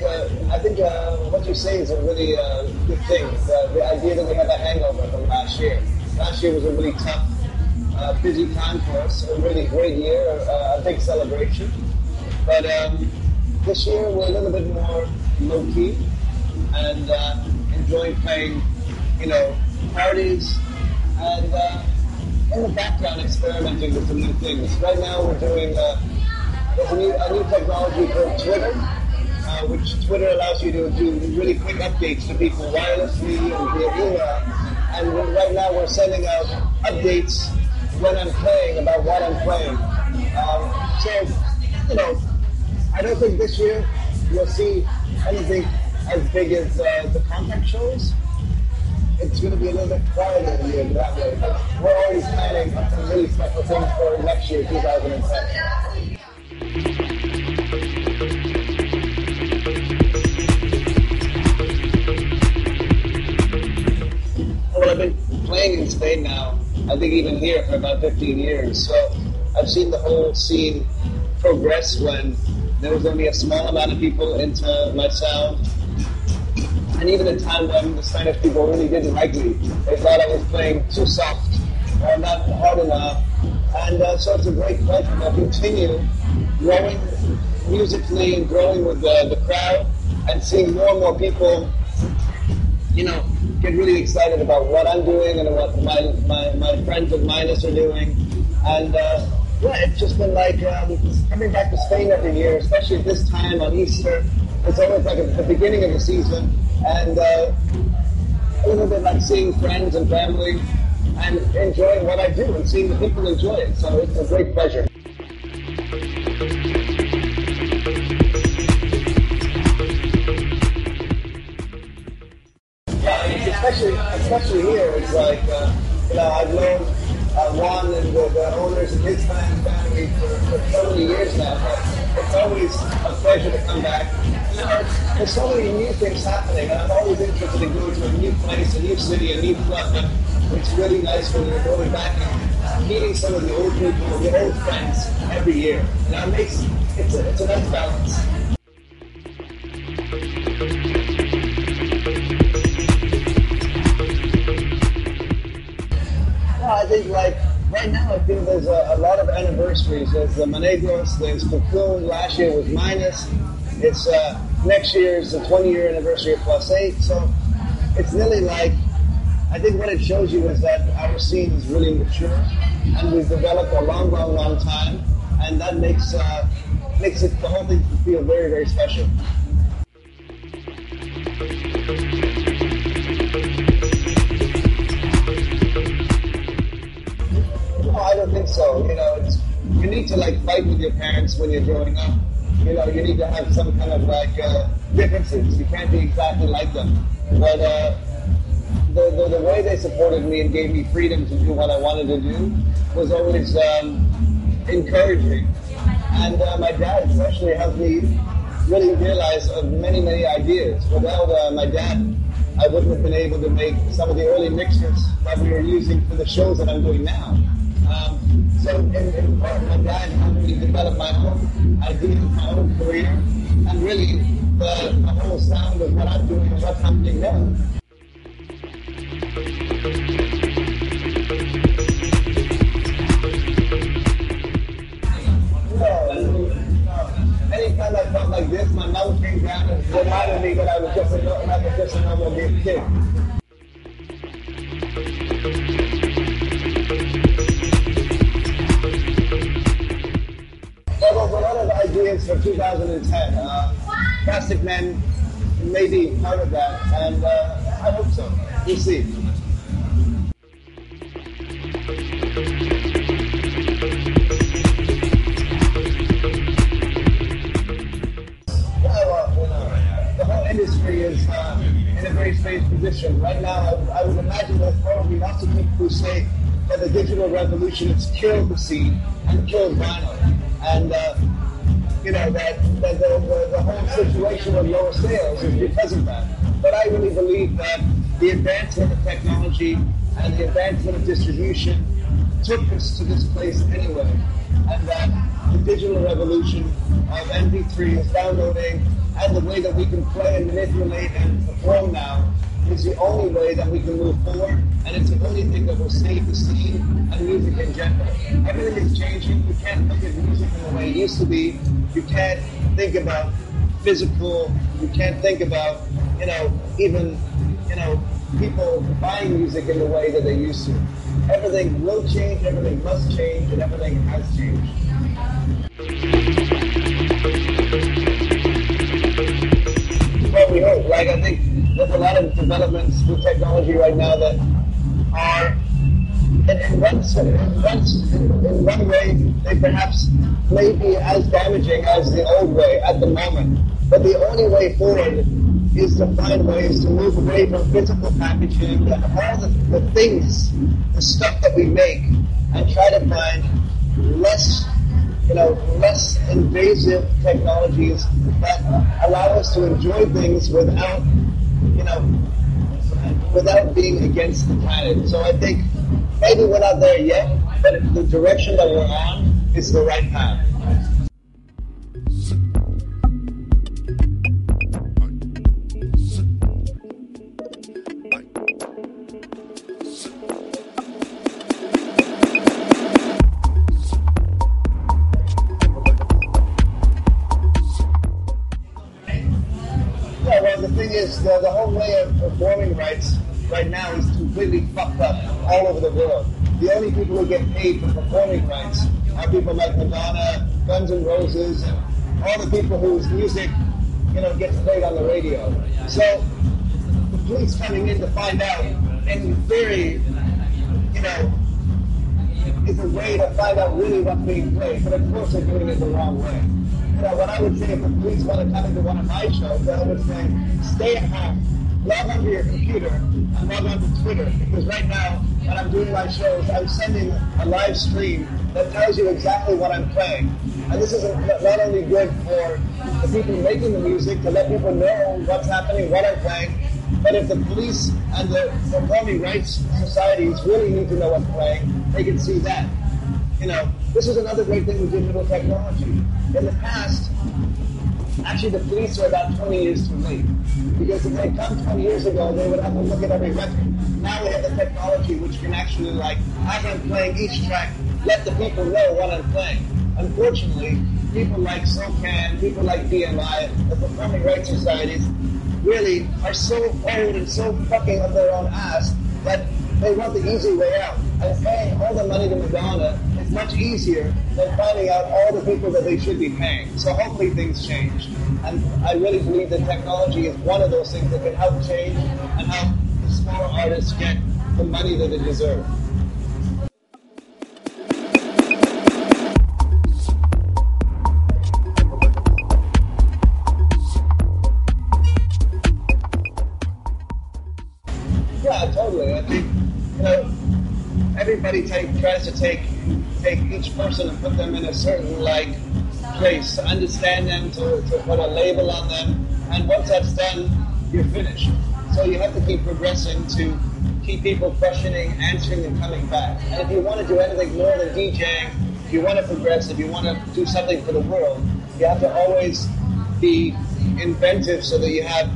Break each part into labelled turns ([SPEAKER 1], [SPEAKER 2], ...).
[SPEAKER 1] I think what you say is a really good thing. The idea that we have a hangover from last year. Last year was a really tough, busy time for us. A really great year, a big celebration. But this year we're a little bit more low key and enjoying playing, parties and in the background experimenting with some new things. Right now we're doing there's a new technology called Twitter, which Twitter allows you to do really quick updates to people wirelessly and via email. And right now we're sending out updates when I'm playing about what I'm playing. I don't think this year you'll see anything as big as the contact shows. It's going to be a little bit quieter in the year that way. But we're already planning some really special things for next year, 2010. Well, I've been playing in Spain now, I think even here for about 15 years. So I've seen the whole scene progress when there was only a small amount of people into my sound. And even a time when the Spanish people really didn't like me. They thought I was playing too soft or not hard enough. And so it's a great pleasure to continue growing musically and growing with the crowd and seeing more and more people, get really excited about what I'm doing and what my friends of Minus are doing. And it's just been like coming back to Spain every year, especially at this time on Easter. It's always like at the beginning of the season. And a little bit like seeing friends and family and enjoying what I do and seeing the people enjoy it. So it's a great pleasure. Especially here, it's like, I've known Juan and the owners and his family for so many years now, but it's always a pleasure to come back. There's so many new things happening, and I'm always interested in going to a new place, a new city, a new club, but it's really nice when you're going back and meeting some of the old people, the old friends every year. And it's a nice balance. I think right now I feel there's a lot of anniversaries. There's the Monegros, there's Cocoon, last year was Minus. It's next year is the 20-year anniversary of Plus 8. So it's really I think what it shows you is that our scene is really mature and we've developed a long time, and that makes it the whole thing feel very, very special. I don't think so. You need to fight with your parents when you're growing up. You need to have some kind of differences. You can't be exactly like them. But the way they supported me and gave me freedom to do what I wanted to do was always encouraging. And my dad especially helped me really realize many ideas. Without my dad, I wouldn't have been able to make some of the early mixes that we were using for the shows that I'm doing now. So in part, my dad helped me develop my own ideas, my own career, and really the whole sound of what I'm doing and what's happening now. Anytime I felt like this, my mom came down and reminded me that I was just a normal kid. Well, there's a lot of ideas for 2010. Plastic Men may be part of that, and I hope so. We'll see. The whole industry is in a very strange position. Right now, I would imagine there's probably lots of people who say that the digital revolution has killed the scene and killed vinyl. And, that the whole situation of lower sales is because of that. But I really believe that the advancement of technology and the advancement of distribution took us to this place anyway. And that the digital revolution of MP3s, downloading, and the way that we can play and manipulate and perform now is the only way that we can move forward, and it's the only thing that will save the scene and music in general. Everything is changing. You can't look at music in the way it used to be. You can't think about physical. You can't think about, even, people buying music in the way that they used to. Everything will change, everything must change, and everything has changed. Well, we hope. I think there's a lot of developments with technology right now that are, in one way, they perhaps may be as damaging as the old way at the moment. But the only way forward is to find ways to move away from physical packaging and all the things, the stuff that we make, and try to find less invasive technologies that allow us to enjoy things without being against the planet. So I think maybe we're not there yet, but the direction that we're on is the right path. The whole way of performing rights right now is completely fucked up all over the world. The only people who get paid for performing rights are people like Madonna, Guns N' Roses, and all the people whose music, gets played on the radio. So the police coming in to find out, in theory, is a way to find out really what's being played. But of course they're doing it the wrong way. What I would say if the police want to come into one of my shows, I would say, stay at home, log onto your computer, and log onto Twitter. Because right now, when I'm doing my shows, I'm sending a live stream that tells you exactly what I'm playing. And this is not only good for the people making the music to let people know what's happening, what I'm playing, but if the police and the performing rights societies really need to know what's playing, they can see that. This is another great thing with digital technology. In the past, actually the police are about 20 years too late. Because if they come 20 years ago, they would have to look at every record. Now we have the technology which can actually, as I'm playing each track, let the people know what I'm playing. Unfortunately, people like SOCAN, people like BMI, the Performing Rights Societies, really are so old and so fucking up their own ass that they want the easy way out. And paying all the money to Madonna is much easier than finding out all the people that they should be paying. So hopefully things change. And I really believe that technology is one of those things that can help change and help the smaller artists get the money that they deserve. Yeah, totally. I think, everybody tries to take each person and put them in a certain place, to understand them, to put a label on them, and once that's done, you're finished. So you have to keep progressing to keep people questioning, answering, and coming back. And if you want to do anything more than DJing, if you want to progress, if you want to do something for the world, you have to always be inventive so that you have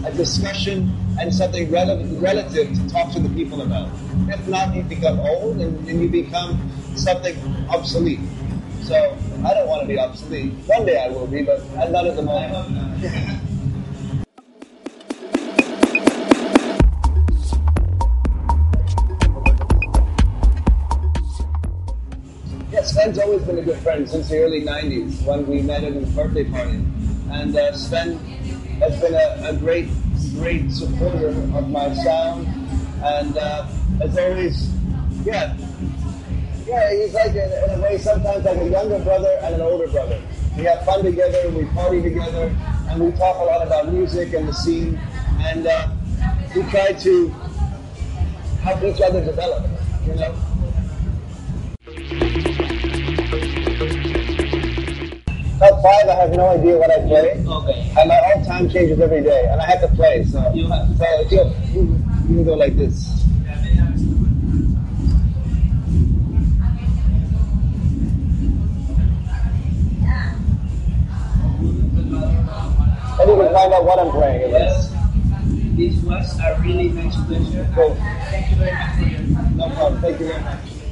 [SPEAKER 1] a discussion and something relative to talk to the people about. If not, you become old and you become something obsolete. So I don't want to be obsolete. One day I will be, but not at the moment. Yeah, Sven's always been a good friend since the early 90s when we met at his birthday party. And Sven has been a great supporter of my sound, and as always, he's like in a way sometimes like a younger brother and an older brother. We have fun together, we party together, and we talk a lot about music and the scene, and we try to help each other develop, Top 5, I have no idea what I play. Okay. And my own time changes every day, and I have to play. So you can go like this.
[SPEAKER 2] was a really nice pleasure.
[SPEAKER 1] Cool.
[SPEAKER 2] Thank you very much for your time.
[SPEAKER 1] No problem. Thank you very much.